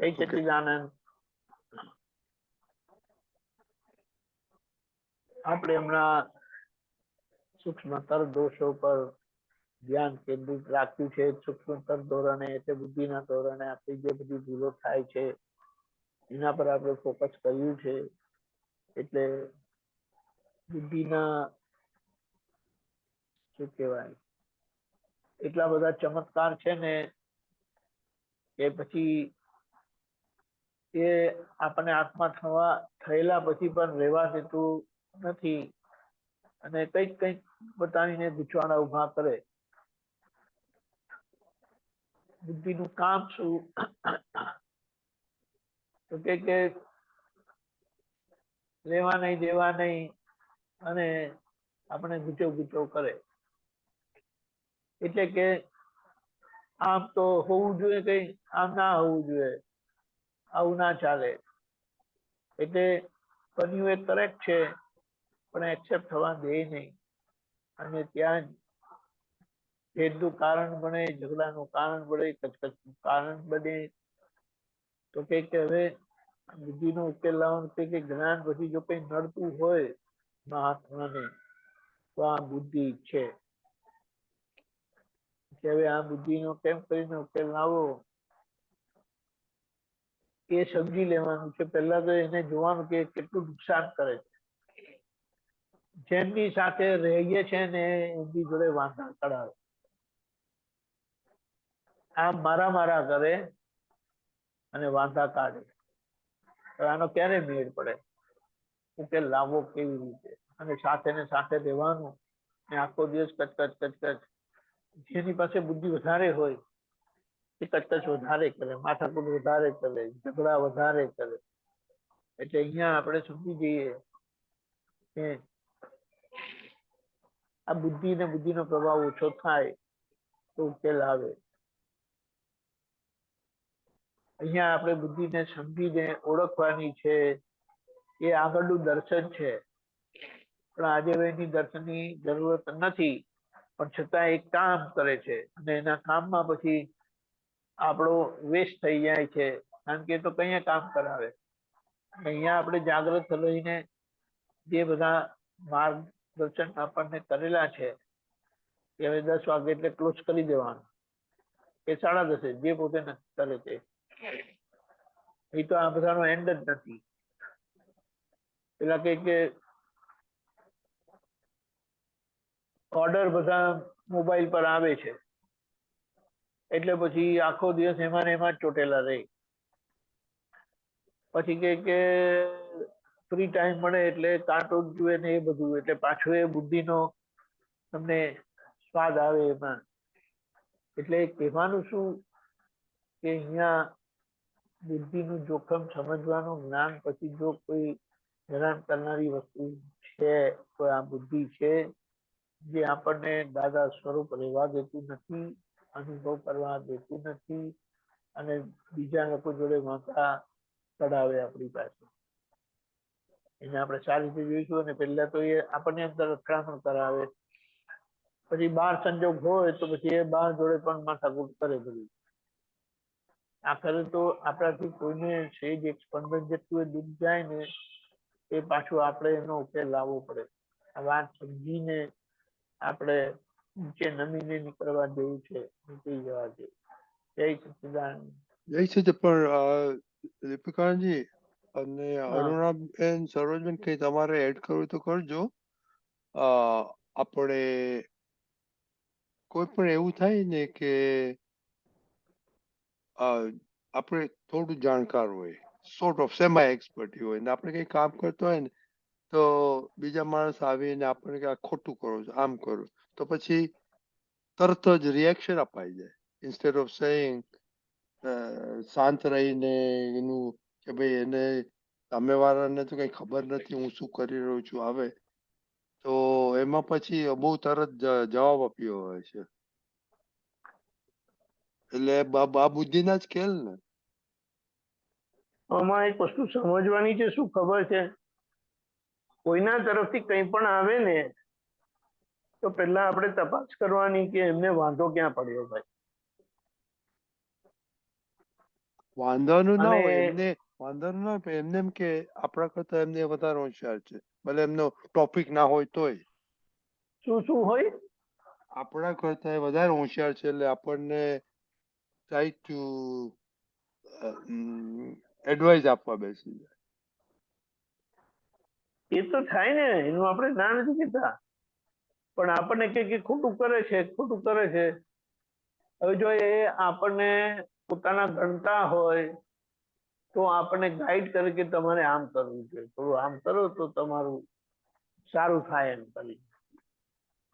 જય સચ્ચિદાનંદ. આપણે હમણાં સૂક્ષ્મતર દોષો પર ધ્યાન કેન્દ્રિત રાખ્યું છે. સૂક્ષ્મતર ધોરણે એટલે બુદ્ધિના ધોરણે આપણી જે બધી ભૂલો થાય છે એના પર આપણે ફોકસ કર્યું છે. એટલે બુદ્ધિના શું કહેવાય એટલા બધા ચમત્કાર છે ને કે પછી એ આપણને આત્મા થયેલા પછી પણ રહેવા દેતું નથી અને કઈક કઈક બતાવીને ગૂંચવાડા ઉભા કરે. બુદ્ધિનું કામ શું? તો કે લેવા નહીં દેવા નહીં અને આપણે ગુચો કરે. એટલે કે આમ તો હોવું જોઈએ, કઈ આમ ના હોવું જોઈએ, આવું ના ચાલે. એટલે બન્યું એ કરેક્ટ છે પણ એક્સેપ્ટ થવા દે નહીં અને ત્યાં ભેદનું કારણ બને, ઝઘડાનું કારણ બને, કચકચનું કારણ બને. તો કે હવે બુદ્ધિનો ઉકેલ લાવવાનો કે જ્ઞાન પછી જો કઈ નડતું હોય મહાત્માને તો આ બુદ્ધિ છે કે હવે આ બુદ્ધિનો કેમ કરીને ઉકેલ લાવવો એ સમજી લેવાનું છે. પહેલા તો એને જોવાનું કે કેટલું નુકસાન કરે છે. જેમની સાથે રહીએ છે ને એમની જોડે વાંધા કરાવે, આમ મારા કરે અને વાંધા કાઢે. આનો ક્યારે મેળ પડે? ઉકેલ લાવવો કેવી રીતે? અને સાથે ને સાથે રહેવાનું ને આખો દિવસ કચકચ. જેની પાસે બુદ્ધિ વધારે હોય એ કચકચ વધારે કરે, માથાકૂટ વધારે કરે, ઝઘડા વધારે કરે. એટલે અહીંયા આપણે સમજી જઈએ કે આ બુદ્ધિનો પ્રભાવ ઓછો થાય તો ઉકેલ આવે. અહીંયા આપણે બુદ્ધિને સમજીને ઓળખવાની છે. એ આગળનું દર્શન છે પણ આજે એની દર્શનની જરૂરત નથી, પણ છતાં એક કામ કરે છે અને એના કામમાં પછી આપણો વેસ્ટ થઈ જાય છે કારણ કે એ તો કઈ કામ કરાવે. અહીંયા આપણે જાગૃત રહીને જે બધા માર્ગદર્શન આપણને કરેલા છે કે હવે 10 વાગે એટલે ક્લોઝ કરી દેવાનું, એ 10:30 જે પોતે નક્કી કરે છે. એ તો આ બધાનો એન્ડ જ નથી. પેલા કે ઓર્ડર બધા મોબાઈલ પર આવે છે એટલે પછી આખો દિવસ એમાં ને એમાં જ ચોટેલા રહે. પછી કે ફ્રી ટાઈમ મળે એટલે કાર્ટૂન જુએ ને એ બધું, એટલે પાછો એ બુદ્ધિનો તમને સ્વાદ આવે એમાં. એટલે કહેવાનું શું કે અહીંયા બુદ્ધિનું જોખમ સમજવાનું જ્ઞાન પછી જો કોઈ હેરાન કરનારી વસ્તુ છે તો આ બુદ્ધિ છે જે આપણને દાદા સ્વરૂપ રહેવા દેતું નથી, અનુભવ કરવા દેતું નથી અને બીજા લોકો જોડે વાંકા ચડાવે આપણી પાસે. એને આપણે સારી રીતે જોઈશું અને પહેલા તો એ આપણને અંદર અથડામણ કરાવે, પછી બહાર સંજોગ હોય તો પછી એ બહાર જોડે પણ માથાકૂટ કરે બધી. આખરે તો આપણાથી કોઈને સેજ એક સ્પંદન જેટલું દુઃખ જાય ને એ પાછું આપણે એનો ઉકેલ લાવવો પડે. આ વાત સમજીને આપણે નીચે નમીને નીકળવા જેવું છે, નીકળી જવા જેવું. જય સચ્ચિદાનંદ. જય સચ્ચિદાનંદ. પણ દીપિકાજી અને અરુણાબેન, સરોજબેન કઈ તમારે એડ કરવું તો કરજો. આપણે કોઈ પણ એવું થાય ને કે આપણે થોડું જાણકાર હોય, સોર્ટ ઓફ સેમી એક્સપર્ટ હોય ને આપણે કઈ કામ કરતો હોય ને તો બીજા માણસ આવીને આપણે કે ખોટું કરો છો, આમ કરો, તો પછી તરત જ રિએક્શન અપાઈ જાય. ઇન્સ્ટેડ ઓફ સેઇંગ શાંત રહીને એનું કે ભાઈ એને સામેવાળાને તો કઈ ખબર નથી હું શું કરી રહ્યો છું આવે તો એમાં પછી બહુ તરત જવાબ આપ્યો હોય છે. એટલે આ બુદ્ધિના જ ખેલ ને. આમાં એક વસ્તુ સમજવાની છે, શું ખબર છે, કોઈના તરફથી કંઈ પણ આવે ને તો પહેલા આપણે તપાસ કરવાની કે એમને વાંધો ક્યાં પડ્યો ભાઈ. વાંધવાનું ના અને હોય એમને, વાંધવાનું ના હોય એમને એમ કે આપણા કરતા એમને વધારે હોશિયાર છે, ભલે એમનો ટોપિક ના હોય તોય શું શું હોય? આપણા કરતા એ વધારે હોશિયાર છે એટલે આપણને ટ્રાય ટુ એડવાઇસ આપવા બેસી જાય. એ તો થાય ને, એનું આપણે ના નથી કહેતા, પણ આપણને કે ખોટું કરે છે, ખોટું કરે છે. હવે જો એ આપણને પોતાના ગણતા હોય તો આપણને ગાઈડ કરે કે તમારે આમ કરવું જોઈએ, થોડું આમ કરો તો તમારું સારું થાય એમ કરી,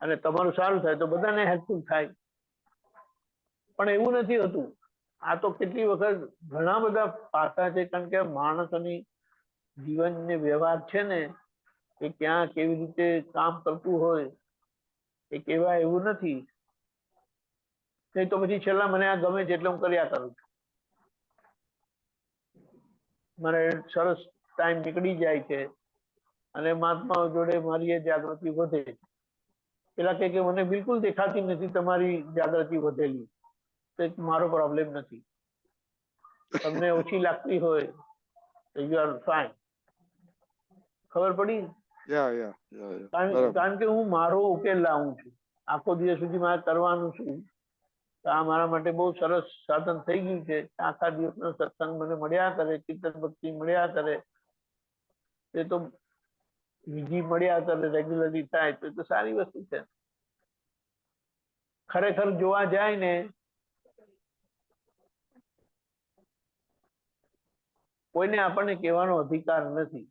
અને તમારું સારું થાય તો બધાને હેલ્પફુલ થાય. પણ એવું નથી હોતું. આ તો કેટલી વખત ઘણા બધા પાસા છે, કારણ કે માણસની જીવન ને વ્યવહાર છે ને એ ક્યાં કેવી રીતે કામ કરતું હોય એ કહેવાય એવું નથી. નહીં તો પછી છેલ્લા મને આ ગમે છે એટલે હું કર્યા કરું છું, મારે સરસ ટાઈમ નીકળી જાય છે અને મહાત્માઓ જોડે મારી એ જાગૃતિ વધે છે. પેલા કે મને બિલકુલ દેખાતી નથી તમારી જાગૃતિ વધેલી, તો એક મારો પ્રોબ્લેમ નથી. તમને ઓછી લાગતી હોય તો યુ આર ફાઇન. ખબર પડી? બરાબર. કારણ કે હું મારો ઉકેલ લાવું છું. આખો દિવસ સુધી મારે કરવાનું શું? તો આ મારા માટે બહુ સરસ સાધન થઈ ગયું છે. આખા દિવસનો સત્સંગ મને મળ્યા કરે, કીર્તન ભક્તિ મળ્યા કરે, એ તો વિધિ મળ્યા કરે, રેગ્યુલરલી થાય તો એ તો સારી વસ્તુ છે. ખરેખર જોવા જાય ને કોઈને આપણને કહેવાનો અધિકાર નથી,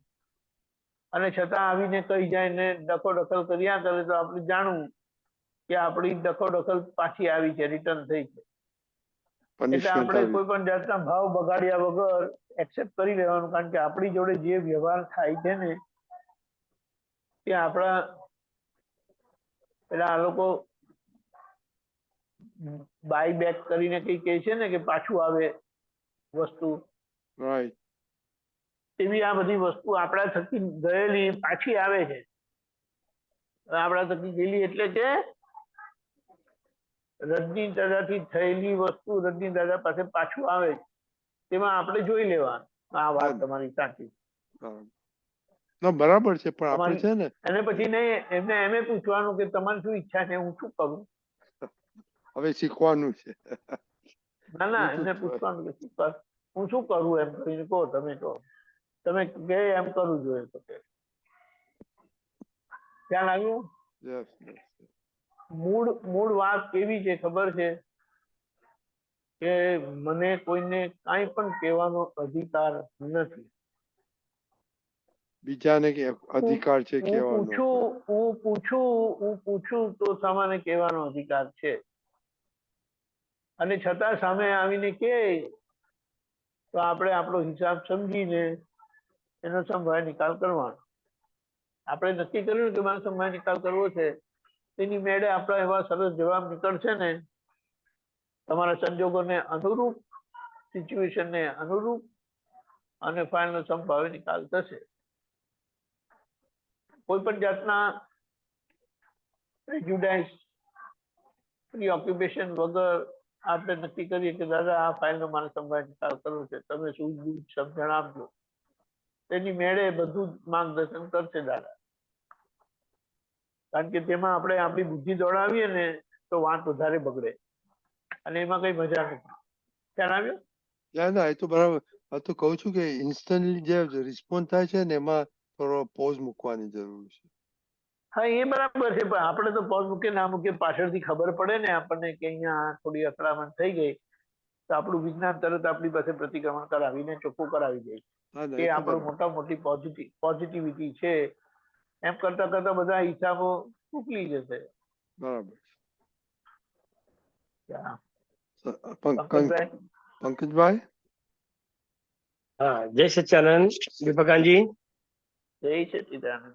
અને છતાં આવીને કહી જાય ને દખલ કર્યા કરે તો આપણે જાણવું કે આપણી દખલ પાછી આવી છે, રિટર્ન થઈ છે. એટલે પનિશમેન્ટ આપણે આવી. કોઈ પણ જાતના ભાવ બગાડ્યા વગર એક્સેપ્ટ કરી લેવાનું, કારણ કે આપણી જોડે જે વ્યવહાર થાય છે ને એ આપણા પેલા આ લોકો બાય બેક કરીને કઈ કહે છે ને કે પાછું આવે વસ્તુ, રાઈટ. એવી આ બધી વસ્તુ આપણા થકી ગયેલી પાછી આવે છે. આપણા થકી ગયેલી એટલે કે રજની દાદાથી થયેલી વસ્તુ રજની દાદા પાસે પાછું આવે છે. તેમાં આપણે જોઈ લેવાનું આ વાત તમારી સાચી. ના બરાબર છે, પણ આપણે તમારી છે ને અને પછી એમને એમ પૂછવાનું કે તમારી શું ઈચ્છા છે, હું શું કરું? હવે શીખવાનું છે. ના ના, બીજું એમને પૂછવાનું કે શું કર, હું શું કરું એમ કરીને કહો, તમે કહો, તમે કે એમ કરવું જોઈએ તો કે. ખ્યાલ આવ્યું? Yes yes. મૂળ વાત કેવી છે ખબર છે કે મને કોઈને કાંઈ પણ કહેવાનો અધિકાર નથી. બીજાને કે હું અધિકાર છે હું કહેવાનો. પૂછું તો સામાને કહેવાનો અધિકાર છે, અને છતાં સામે આવીને કે તો આપણે આપણો હિસાબ સમજીને એનો સંભાળ નિકાલ કરવાનો. આપણે નક્કી કર્યું કે મારે સંભાળ નિકાલ કરવો છે, તેની મેળે આપણા એવા સરસ જવાબ નીકળશે ને તમારા સંજોગોને અનુરૂપ, સિચ્યુએશનને અનુરૂપ, અને ફાઇલનો સંભાવે નિકાલ થશે. કોઈ પણ જાતના પ્રેજ્યુડાઇઝ, પ્રીઓક્યુપેશન વગર આપણે નક્કી કરીએ કે દાદા આ ફાઇલનો મારે સંભાળ નિકાલ કરવો છે, તમે સૂઝબૂછ સમજણ આપજો, તેની મેળે બધું જ માર્ગદર્શન કરશે દાદા. કારણ કે તેમાં આપણે આપણી બુદ્ધિ દોડાવીએ ને તો વાત વધારે બગડે, અને એમાં કઈ મજા નથી. ખ્યાલ આવ્યો? ના એ તો બરાબર. આ તો કહું છું કે ઇન્સ્ટન્ટલી જે રિસ્પોન્સ થાય છે ને એમાં થોડો પોઝ મૂકવાની જરૂર છે. હા, એ બરાબર છે, પણ આપણે તો પગ મૂકે ના મૂકે પાછળથી ખબર પડે ને આપણને કે અહીંયા થોડી અથડામણ થઈ ગઈ, તો આપણું વિજ્ઞાન તરત આપણી પાસે પ્રતિક્રમણ કરાવીને ચોખ્ખું કરાવી દે હા ના કે એ તો આપણું બરાબર. મોટા મોટી પોઝિટિવિટી છે. એમ કરતા કરતા બધા હિસાબો ઉકલી જશે. બરાબર. પંકજભાઈ. પંકજભાઈ. હા, જય સચ્ચાનંદ દીપકાનજી. જય સચિદાનંદ.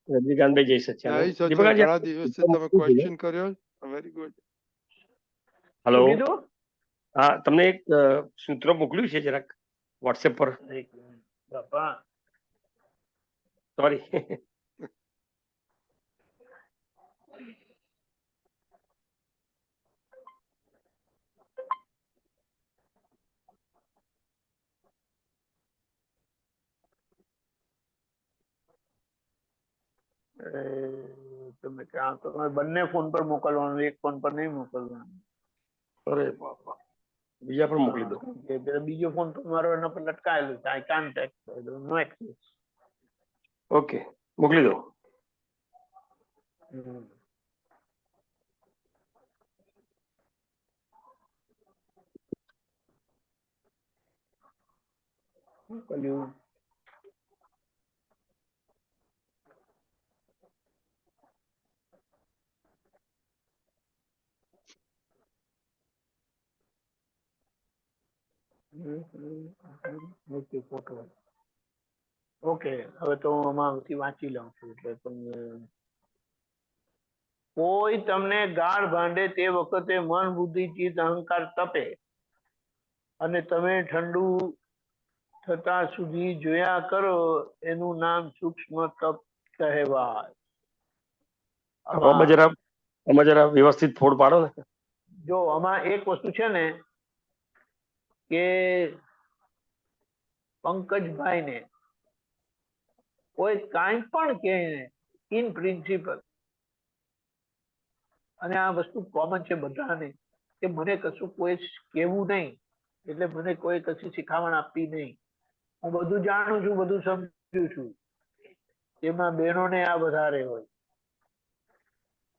રજનીકાંતભાઈ જય જય સચ્ચાનંદ. સચિદાનંદ. દીપકાનજી ઘણા દિવસથી તમે ક્વેશ્ચન કર્યો. Very good. હલો. શું કીધું? હા, તમને એક સૂત્ર મોકલ્યું છે જરાક વોટ્સએપ પર. એક મિનિટ બાપા. સોરી. તમે ક્યાં તમારે બંને ફોન પર મોકલવાનું, એક ફોન પર નહીં મોકલવાનું. અરે બાપા, બીજા પણ મોકલી દો. કારણ કે પેલો બીજો ફોન તો મારો એના પર લટકાયેલો છે. I can't access, no access. Okay, મોકલી દો. મોકલ્યું. Okay, photo. ઓકે, હવે તો હું આમાંથી વાંચી લઉં છું. એટલે તમને કોઈ તમને ગાળ ભાંડે તે વખતે મન, બુદ્ધિ, ચિત્ત, અહંકાર તપે અને તમે ઠંડુ થતા સુધી જોયા કરો, એનું નામ સૂક્ષ્મ તપ કહેવાય. આમાં જરા વ્યવસ્થિત ફોડ પાડો ને. જો આમાં એક વસ્તુ છે ને કે પંકજભાઈ ને કોઈ કાંઈ પણ કહે ને ઇન પ્રિન્સિપલ, અને આ વસ્તુ કોમન છે બધાને, કે મને કશું કોઈ કહેવું નહીં, એટલે મને કોઈ કશી શિખામણ આપવી નહીં. હું બધું જાણું છું, બધું સમજુ છું. એમાં બહેનોને આ વધારે હોય,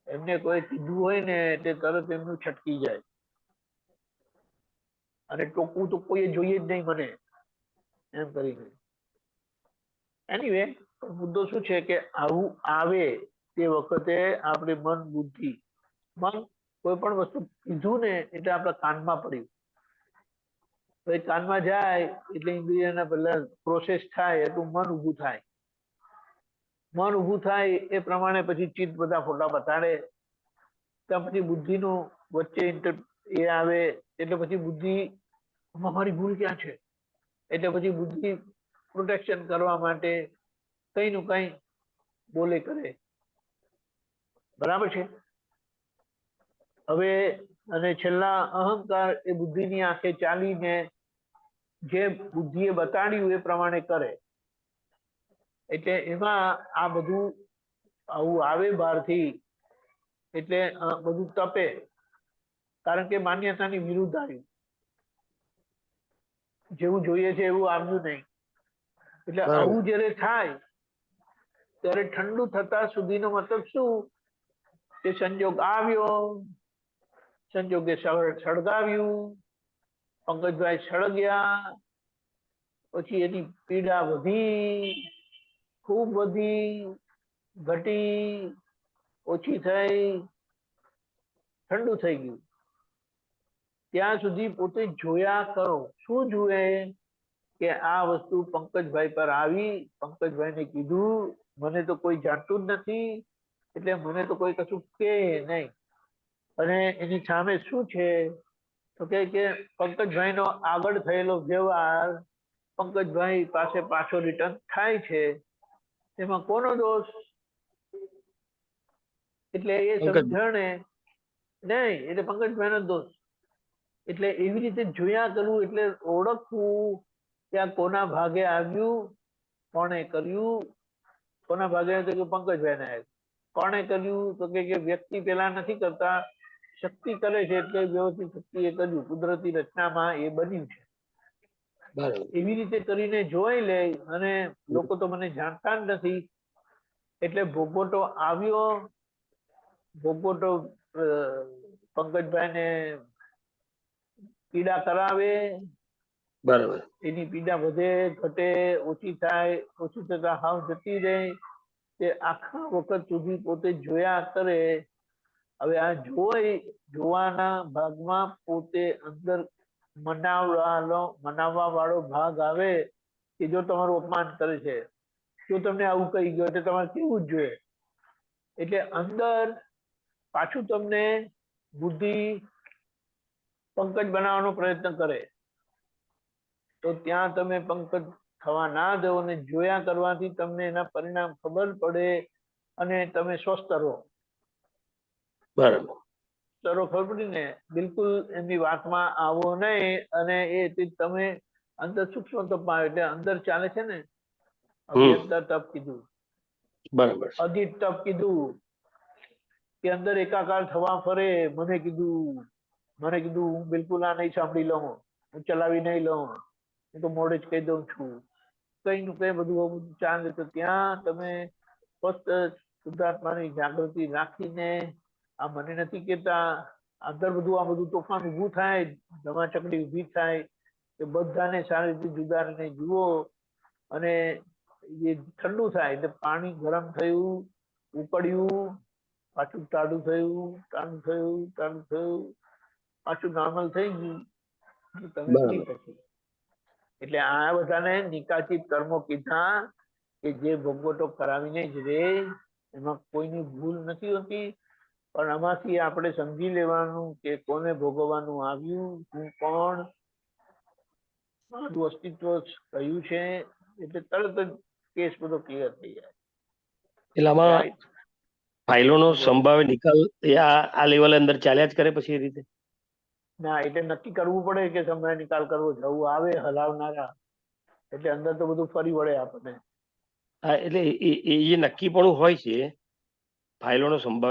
એમને કોઈ કીધું હોય ને એટલે તરત એમનું છટકી જાય, અને ટોકવું તો કોઈ જોઈએ જ નહીં મને, એમ કરીને. એનીવે, મુદ્દો શું છે કે આવું આવે તે વખતે આપણે મન, બુદ્ધિ, મન કોઈ પણ વસ્તુ કીધું ને એટલે આપણા કાનમાં પડ્યું, તો એ કાનમાં જાય એટલે ઇન્દ્રિયના પહેલા પ્રોસેસ થાય એટલું મન ઊભું થાય. મન ઊભું થાય એ પ્રમાણે પછી ચિત્ત બધા ફોટા બતાડે, ત્યાં પછી બુદ્ધિનું વચ્ચે એ આવે, એટલે પછી બુદ્ધિ મારી ભૂલ ક્યાં છે, એટલે પછી બુદ્ધિ પ્રોટેક્શન કરવા માટે કઈ નું કઈ બોલે કરે. બરાબર છે. હવે અને છેલ્લા અહંકાર એ બુદ્ધિની આંખે ચાલીને જે બુદ્ધિએ બતાડ્યું એ પ્રમાણે કરે. એટલે એમાં આ બધું આવું આવે બહારથી, એટલે બધું તપે, કારણ કે માન્યતાની વિરુદ્ધ આવ્યું, જેવું જોઈએ છે એવું આવ્યું નહીં. એટલે આવું જયારે થાય ત્યારે ઠંડુ થતા સુધીનો મતલબ શું કે સંજોગ આવ્યો, સંજોગે સળગાવ્યું, પંકજભાઈ સળગ્યા, પછી એની પીડા વધી, ખૂબ વધી, ઘટી, ઓછી થઈ, ઠંડુ થઈ ગયું. ત્યાં સુધી પોતે જોયા કરો. શું જુએ કે આ વસ્તુ પંકજભાઈ પર આવી, પંકજભાઈને કીધું, મને તો કોઈ જાણતું જ નથી, એટલે મને તો કોઈ કશું કે નહીં. અને એની સામે શું છે તો કે પંકજભાઈનો આગળ થયેલો વ્યવહાર પંકજભાઈ પાસે પાછો રિટર્ન થાય છે, એમાં કોનો દોષ? એટલે એ સમજણે નહીં, એટલે પંકજભાઈનો દોષ. એટલે એવી રીતે જોયા કરવું, એટલે ઓળખવું કે આ કોના ભાગે આવ્યું, કોણે કર્યું. કોના ભાગે આવ્યું તો પંકજભાઈને આવ્યું. કોણે કર્યું તો કે વ્યક્તિ પેલા નથી કરતા, શક્તિ કરે છે, એટલે વ્યવસ્થિત શક્તિ એ કર્યું, કુદરતી રચનામાં એ બન્યું છે. એવી રીતે કરીને જોઈ લે. અને લોકો તો મને જાણતા જ નથી, એટલે ભોગવટો આવ્યો, ભોગવટો પંકજભાઈને પીડા કરાવે, બરાબર, એની પીડા વધે, ઘટે, ઓછી થાય, ઓછી થતા હાવ જતી રહે, તે આખા વખત સુધી પોતે જોયા કરે. હવે આ જોવાના ભાગમાં પોતે અંદર મનાવવા વાળો ભાગ આવે કે જો તમારું અપમાન કરે છે, જો તમને આવું કહી ગયો તો તમારે કેવું જ જોઈએ. એટલે અંદર પાછું તમને બુદ્ધિ પંકજ બનાવવાનો પ્રયત્ન કરે, તો ત્યાં તમે પંકજ થવા ના દો, અને જોયા કરવાથી તમને એના પરિણામ ખબર પડે અને તમે સ્વસ્થ રહો. બરાબર, ચલો, ખબર પડી ને? બિલકુલ એમની વાતમાં આવો નહીં. અને એ તમે અંદર સૂક્ષ્મ તપમાં, એટલે અંદર ચાલે છે ને અભ્યંતર તપ કીધું, બરાબર છે. અધિક તપ કીધું કે અંદર એકાકાર થવા ફરે. મને કીધું હું બિલકુલ આ નહીં સાંભળી લઉં, હું ચલાવી નહીં લઉં, હું તો મોડે જ કહી દઉં છું. કઈ નું કઈ બધું ચાલે. તો ત્યાં તમે ફક્ત શુદ્ધાત્માની જાગૃતિ રાખીને, આ મને નથી કેતા, અંદર બધું આ બધું તોફાન ઊભું થાય, ધમાચકડી ઊભી થાય, એ બધાને સારી રીતે જુદાને જુઓ. અને એ ઠંડુ થાય એટલે પાણી ગરમ થયું, ઉકળ્યું, પાછું ટાઢું થયું, ટાઢું થયું, ટાઢું થયું, પાછું નોર્મલ થઈ ગયું, તમે ફ્રી બરાબર. પછી. એટલે આ બધાને નિકાચિત કર્મો કીધા કે જે ભોગવટો કરાવીને જ રે, એમાં કોઈની ભૂલ નથી હોતી. પણ આમાંથી આપણે સમજી લેવાનું કે કોને ભોગવવાનું આવ્યું, હું કોણ, મારું અસ્તિત્વ કયું છે. એટલે તરત જ કેસ બધો ક્લિયર થઈ જાય. એટલે આમાં Right? ફાઇલોનો બોલો. સંભાવ્ય નિકાલ એ આ લેવલે અંદર ચાલ્યા જ કરે પછી એ રીતે. ના, એટલે નક્કી કરવું પડે કે સમય નિકાલ કરવો. જવું આવે હલાવનારા, એટલે અંદર તો બધું ફરી વળે આપણને. હા એટલે એ જે નક્કી પણ હોય છે ફાઇલોનો સંભાવ્ય